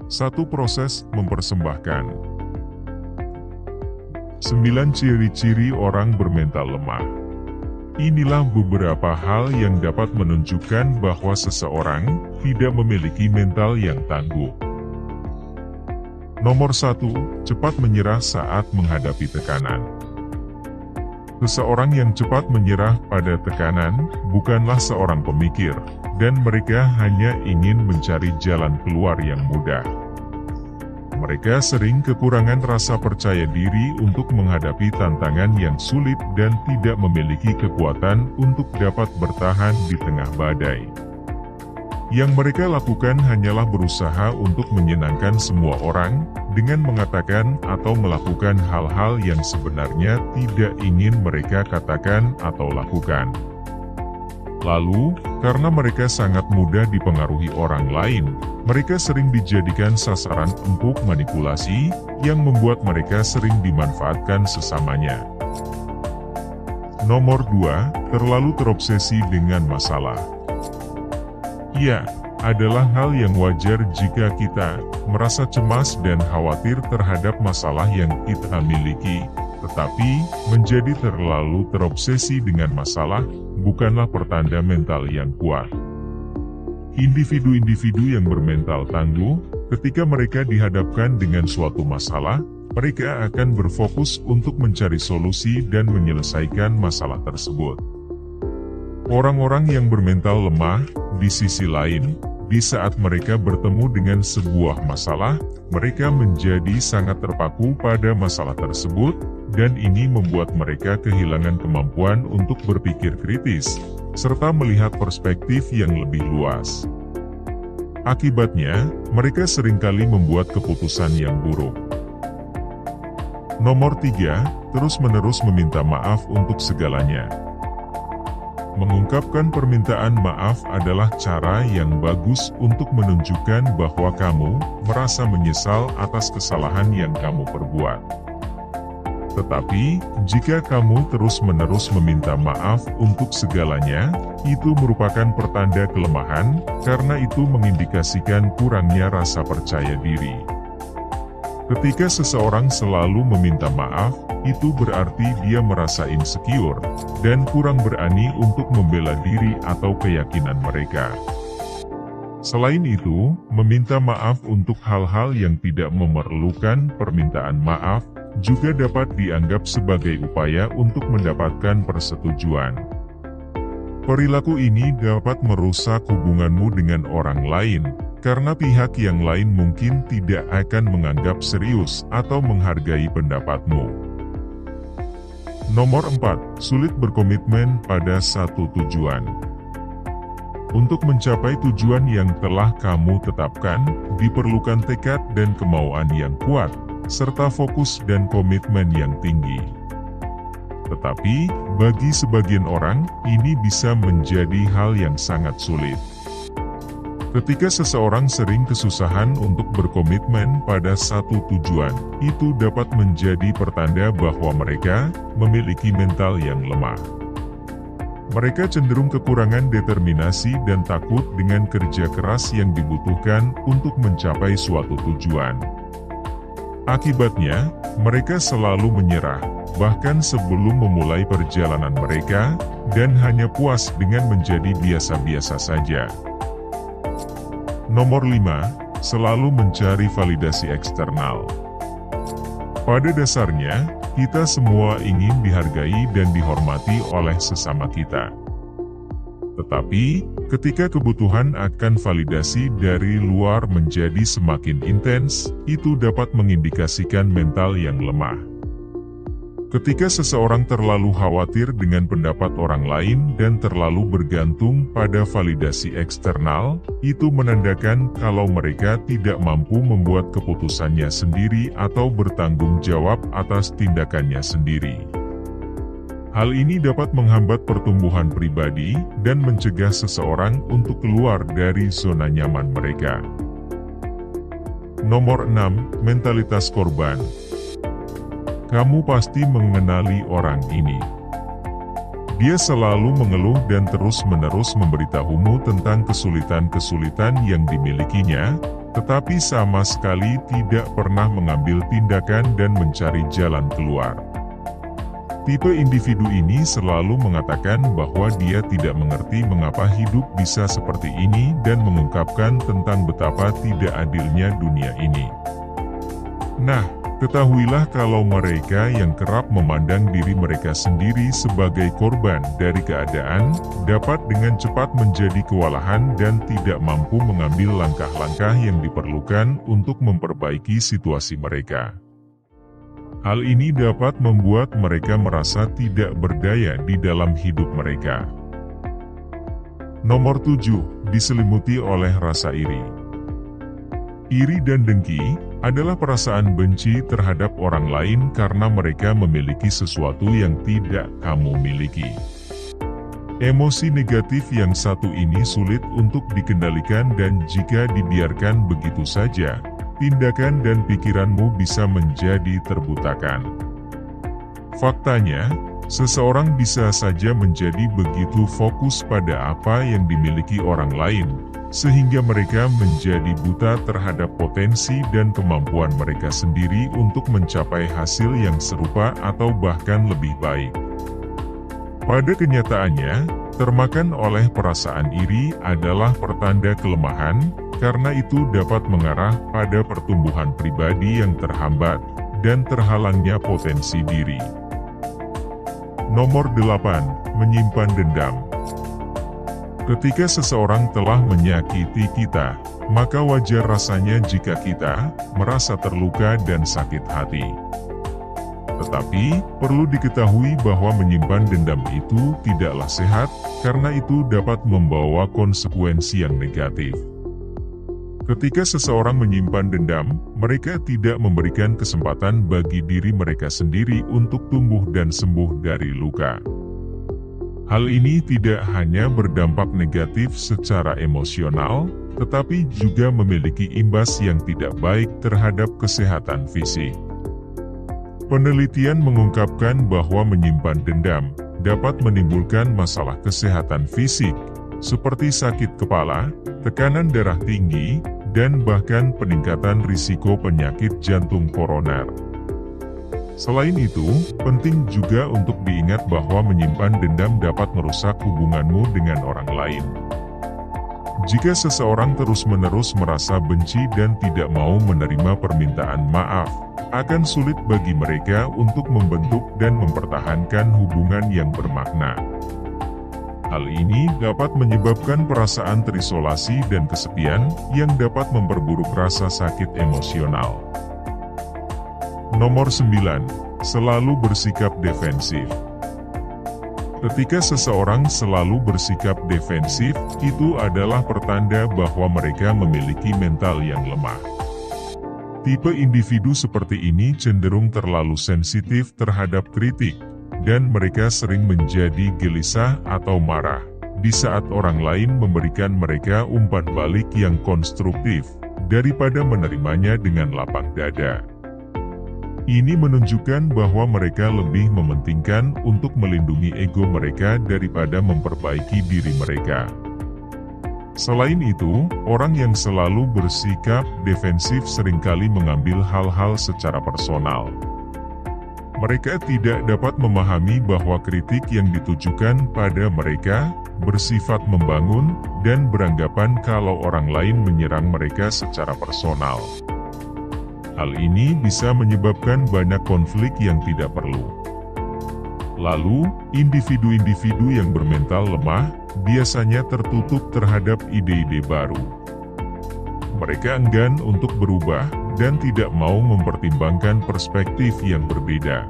Satu proses mempersembahkan. 9 ciri-ciri orang bermental lemah. Inilah beberapa hal yang dapat menunjukkan bahwa seseorang tidak memiliki mental yang tangguh. Nomor 1, cepat menyerah saat menghadapi tekanan. Seseorang yang cepat menyerah pada tekanan bukanlah seorang pemikir, dan mereka hanya ingin mencari jalan keluar yang mudah. Mereka sering kekurangan rasa percaya diri untuk menghadapi tantangan yang sulit dan tidak memiliki kekuatan untuk dapat bertahan di tengah badai. Yang mereka lakukan hanyalah berusaha untuk menyenangkan semua orang, dengan mengatakan atau melakukan hal-hal yang sebenarnya tidak ingin mereka katakan atau lakukan. Lalu, karena mereka sangat mudah dipengaruhi orang lain, mereka sering dijadikan sasaran empuk manipulasi, yang membuat mereka sering dimanfaatkan sesamanya. Nomor 2, terlalu terobsesi dengan masalah. Ya, adalah hal yang wajar jika kita merasa cemas dan khawatir terhadap masalah yang kita miliki, tetapi menjadi terlalu terobsesi dengan masalah bukanlah pertanda mental yang kuat. Individu-individu yang bermental tangguh, ketika mereka dihadapkan dengan suatu masalah, mereka akan berfokus untuk mencari solusi dan menyelesaikan masalah tersebut. Orang-orang yang bermental lemah, di sisi lain, di saat mereka bertemu dengan sebuah masalah, mereka menjadi sangat terpaku pada masalah tersebut, dan ini membuat mereka kehilangan kemampuan untuk berpikir kritis, serta melihat perspektif yang lebih luas. Akibatnya, mereka seringkali membuat keputusan yang buruk. Nomor 3, terus-menerus meminta maaf untuk segalanya. Mengungkapkan permintaan maaf adalah cara yang bagus untuk menunjukkan bahwa kamu merasa menyesal atas kesalahan yang kamu perbuat. Tetapi, jika kamu terus-menerus meminta maaf untuk segalanya, itu merupakan pertanda kelemahan, karena itu mengindikasikan kurangnya rasa percaya diri. Ketika seseorang selalu meminta maaf, itu berarti dia merasa insecure, dan kurang berani untuk membela diri atau keyakinan mereka. Selain itu, meminta maaf untuk hal-hal yang tidak memerlukan permintaan maaf, juga dapat dianggap sebagai upaya untuk mendapatkan persetujuan. Perilaku ini dapat merusak hubunganmu dengan orang lain, karena pihak yang lain mungkin tidak akan menganggap serius atau menghargai pendapatmu. Nomor 4, sulit berkomitmen pada satu tujuan. Untuk mencapai tujuan yang telah kamu tetapkan, diperlukan tekad dan kemauan yang kuat, serta fokus dan komitmen yang tinggi. Tetapi, bagi sebagian orang, ini bisa menjadi hal yang sangat sulit. Ketika seseorang sering kesusahan untuk berkomitmen pada satu tujuan, itu dapat menjadi pertanda bahwa mereka memiliki mental yang lemah. Mereka cenderung kekurangan determinasi dan takut dengan kerja keras yang dibutuhkan untuk mencapai suatu tujuan. Akibatnya, mereka selalu menyerah, bahkan sebelum memulai perjalanan mereka, dan hanya puas dengan menjadi biasa-biasa saja. Nomor 5, selalu mencari validasi eksternal. Pada dasarnya, kita semua ingin dihargai dan dihormati oleh sesama kita. Tetapi, ketika kebutuhan akan validasi dari luar menjadi semakin intens, itu dapat mengindikasikan mental yang lemah. Ketika seseorang terlalu khawatir dengan pendapat orang lain dan terlalu bergantung pada validasi eksternal, itu menandakan kalau mereka tidak mampu membuat keputusannya sendiri atau bertanggung jawab atas tindakannya sendiri. Hal ini dapat menghambat pertumbuhan pribadi dan mencegah seseorang untuk keluar dari zona nyaman mereka. Nomor 6, mentalitas korban. Kamu pasti mengenali orang ini. Dia selalu mengeluh dan terus-menerus memberitahumu tentang kesulitan-kesulitan yang dimilikinya, tetapi sama sekali tidak pernah mengambil tindakan dan mencari jalan keluar. Tipe individu ini selalu mengatakan bahwa dia tidak mengerti mengapa hidup bisa seperti ini dan mengungkapkan tentang betapa tidak adilnya dunia ini. Nah, ketahuilah kalau mereka yang kerap memandang diri mereka sendiri sebagai korban dari keadaan, dapat dengan cepat menjadi kewalahan dan tidak mampu mengambil langkah-langkah yang diperlukan untuk memperbaiki situasi mereka. Hal ini dapat membuat mereka merasa tidak berdaya di dalam hidup mereka. Nomor 7, diselimuti oleh rasa iri. Iri dan dengki adalah perasaan benci terhadap orang lain karena mereka memiliki sesuatu yang tidak kamu miliki. Emosi negatif yang satu ini sulit untuk dikendalikan dan jika dibiarkan begitu saja, tindakan dan pikiranmu bisa menjadi terbutakan. Faktanya, seseorang bisa saja menjadi begitu fokus pada apa yang dimiliki orang lain, sehingga mereka menjadi buta terhadap potensi dan kemampuan mereka sendiri untuk mencapai hasil yang serupa atau bahkan lebih baik. Pada kenyataannya, termakan oleh perasaan iri adalah pertanda kelemahan, karena itu dapat mengarah pada pertumbuhan pribadi yang terhambat, dan terhalangnya potensi diri. Nomor 8, menyimpan dendam. Ketika seseorang telah menyakiti kita, maka wajar rasanya jika kita merasa terluka dan sakit hati. Tetapi, perlu diketahui bahwa menyimpan dendam itu tidaklah sehat, karena itu dapat membawa konsekuensi yang negatif. Ketika seseorang menyimpan dendam, mereka tidak memberikan kesempatan bagi diri mereka sendiri untuk tumbuh dan sembuh dari luka. Hal ini tidak hanya berdampak negatif secara emosional, tetapi juga memiliki imbas yang tidak baik terhadap kesehatan fisik. Penelitian mengungkapkan bahwa menyimpan dendam dapat menimbulkan masalah kesehatan fisik, seperti sakit kepala, tekanan darah tinggi, dan bahkan peningkatan risiko penyakit jantung koroner. Selain itu, penting juga untuk diingat bahwa menyimpan dendam dapat merusak hubunganmu dengan orang lain. Jika seseorang terus-menerus merasa benci dan tidak mau menerima permintaan maaf, akan sulit bagi mereka untuk membentuk dan mempertahankan hubungan yang bermakna. Hal ini dapat menyebabkan perasaan terisolasi dan kesepian yang dapat memperburuk rasa sakit emosional. Nomor 9, selalu bersikap defensif. Ketika seseorang selalu bersikap defensif, itu adalah pertanda bahwa mereka memiliki mental yang lemah. Tipe individu seperti ini cenderung terlalu sensitif terhadap kritik, dan mereka sering menjadi gelisah atau marah di saat orang lain memberikan mereka umpan balik yang konstruktif, daripada menerimanya dengan lapang dada. Ini menunjukkan bahwa mereka lebih mementingkan untuk melindungi ego mereka daripada memperbaiki diri mereka. Selain itu, orang yang selalu bersikap defensif seringkali mengambil hal-hal secara personal. Mereka tidak dapat memahami bahwa kritik yang ditujukan pada mereka bersifat membangun dan beranggapan kalau orang lain menyerang mereka secara personal. Hal ini bisa menyebabkan banyak konflik yang tidak perlu. Lalu, individu-individu yang bermental lemah biasanya tertutup terhadap ide-ide baru. Mereka enggan untuk berubah dan tidak mau mempertimbangkan perspektif yang berbeda.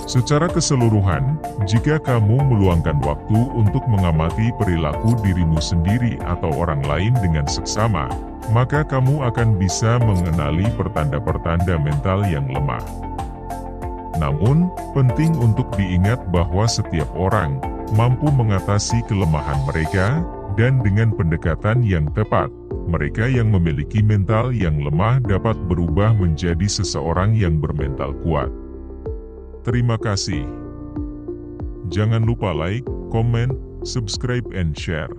Secara keseluruhan, jika kamu meluangkan waktu untuk mengamati perilaku dirimu sendiri atau orang lain dengan seksama, maka kamu akan bisa mengenali pertanda-pertanda mental yang lemah. Namun, penting untuk diingat bahwa setiap orang mampu mengatasi kelemahan mereka, dan dengan pendekatan yang tepat, mereka yang memiliki mental yang lemah dapat berubah menjadi seseorang yang bermental kuat. Terima kasih. Jangan lupa like, comment, subscribe, and share.